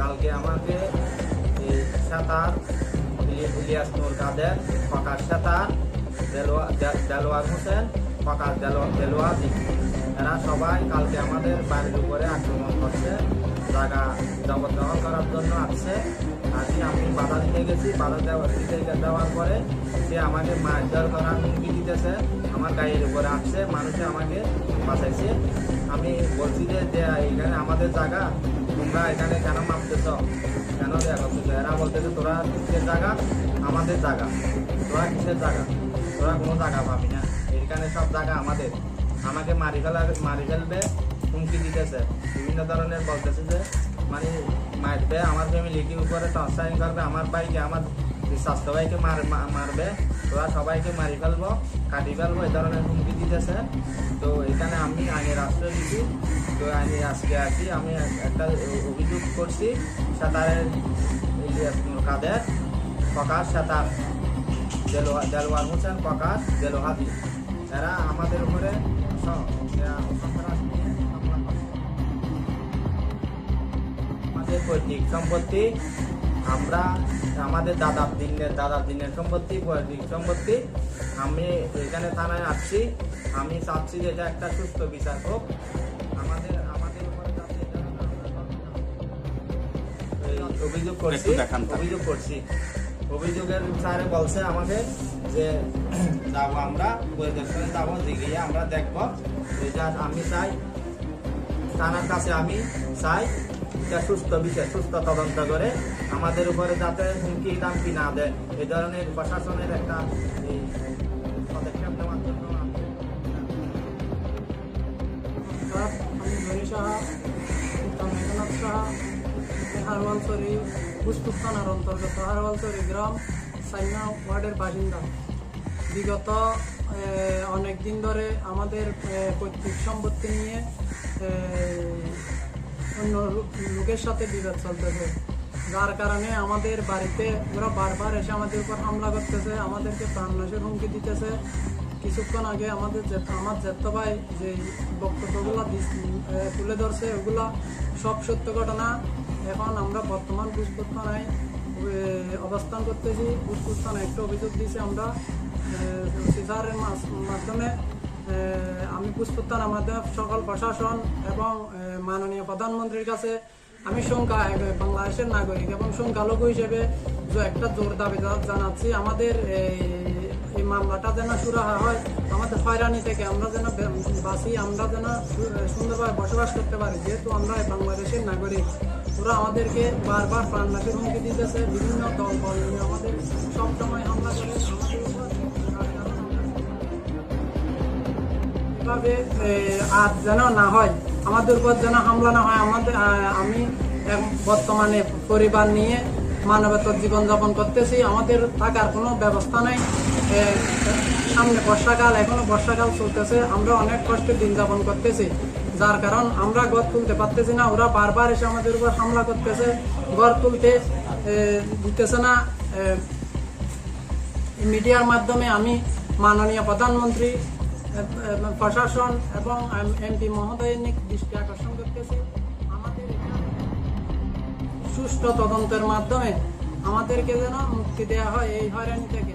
কালকে আমাকে সাতার ইলিয়াস নূর কাদের, ফকার সাতার, দেলোয়ার হোসেন, ফকার দেলোয়াজি, এরা সবাই কালকে আমাদের বাড়ির উপরে আক্রমণ করছে, জায়গা জবরদখল করার জন্য আসছে। আজকে আমি বাধা দিতে গেছি, বাধা দেওয়ার পরে সে আমাকে মারধর করার হুমকি দিতেছে, আমার গাড়ির উপরে আসছে, মানুষে আমাকে বাঁচাইছে। আমি বলছি যে এখানে আমাদের জায়গা, তোমরা এখানে কেন মাপতেছ, কেন করতেছ? এরা বলতেছে তোরা কিসের জায়গা, আমাদের জায়গা, তোরা কিসের জায়গা, তোরা কোনো জায়গা পাবি না, এখানে সব জায়গা আমাদের। আমাকে মারি ফেলবে হুমকি দিতেছে, বিভিন্ন ধরনের বলতেছে যে মানে মারবে, আমার ফ্যামিলিকে উপরে টর্চারিং করবে, আমার ভাইকে, আমার স্বাস্থ্য ভাইকে মারবে, তোরা সবাইকে মারি ফেলবো, কাটি ফেলবো, এই ধরনের হুমকি দিতেছে। তো এখানে আমি আইনের আশ্রয় দিচ্ছি। তো আইনে আজকে আছি, আমি একটা অভিযোগ করছি সাঁতারের ইলিয়াস নূর কাদের, ফকার সাঁতার, দেলোয়ার হোসেন, ফকার দেলোহাদি, এরা আমাদের উপরে আমাদের পৈতৃক সম্পত্তি, আমরা আমাদের দাদার দিনের সম্পত্তি, পৈতৃক সম্পত্তি। আমি এখানে থানায় আসছি, আমি চাচ্ছি যে এটা একটা সুস্থ বিচার হোক। আমাদের উপরে অভিযোগের স্যারে বলছে আমাকে যে যাবো, আমরা পরিদর্শনে যাবো, গিয়ে আমরা দেখবো। আমি চাই থানার কাছে, আমি চাই এটা সুস্থ বিচার, সুস্থ তদন্ত করে আমাদের উপরে যাতে হুমকি দামকি না দেয়, এই ধরনের প্রশাসনের একটা পদক্ষেপ নেওয়ার জন্য আমি ধনী সাহা, মেঘনাথ সাহা, হারওয়ালচরি বুসপুর থানার অন্তর্গত হারওয়ালচরি গ্রাম সাইনা ওয়ার্ডের বাসিন্দা। বিগত অনেক দিন ধরে আমাদের পৈতৃক সম্পত্তি নিয়ে অন্য লোকের সাথে বিবাদ চলতেছে, যার কারণে আমাদের বাড়িতে ওরা বারবার এসে আমাদের উপর হামলা করতেছে, আমাদেরকে প্রাণনাশের হুমকি দিতেছে। কিছুক্ষণ আগে আমার জ্যেষ্ঠ ভাই যে বক্তব্যগুলো তুলে ধরছে, ওগুলা সব সত্য ঘটনা। এখন আমরা বর্তমান বুসপুর থানায় অবস্থান করতেছি। বুসপুর থানায় একটা অভিযোগ দিয়েছি আমরা সিজারের মাধ্যমে। আমি বুসপুর থানার মাধ্যমে সকল প্রশাসন এবং মাননীয় প্রধানমন্ত্রীর কাছে আমি বাংলাদেশের নাগরিক এবং সংখ্যালঘু হিসেবে একটা জোর দাবি জানাচ্ছি, আমাদের এই মামলাটা যেন সুরাহা হয়, আমাদের হয়রানি থেকে আমরা যেন বাঁচি, আমরা যেন সুন্দরভাবে বসবাস করতে পারি। যেহেতু আমরা বাংলাদেশের নাগরিক, ওরা আমাদেরকে বারবার প্রাণনাশের হুমকি দিতেছে, বিভিন্ন দল নিয়ে আমাদের সবসময় হামলা করে এভাবে আর যেন না হয়, আমাদের উপর যেন হামলা না হয়। আমি বর্তমানে পরিবার নিয়ে মানবতার জীবনযাপন করতেছি, আমাদের থাকার কোনো ব্যবস্থা নেই। সামনে বর্ষাকাল, এখনো বর্ষাকাল চলতেছে, আমরা অনেক কষ্টে দিন যাপন করতেছি, যার কারণ আমরা ঘর তুলতে পারতেছি না। ওরা বারবার এসে আমাদের উপর হামলা করতেছে, ঘর তুলতে দিতেছে না। মিডিয়ার মাধ্যমে আমি মাননীয় প্রধানমন্ত্রী, প্রশাসন এবং এমপি মহোদয়ের দৃষ্টি আকর্ষণ করতেছি, আমাদের সুষ্ঠু তদন্তের মাধ্যমে আমাদেরকে যেন মুক্তি দেওয়া হয় এই হয়রানি থেকে।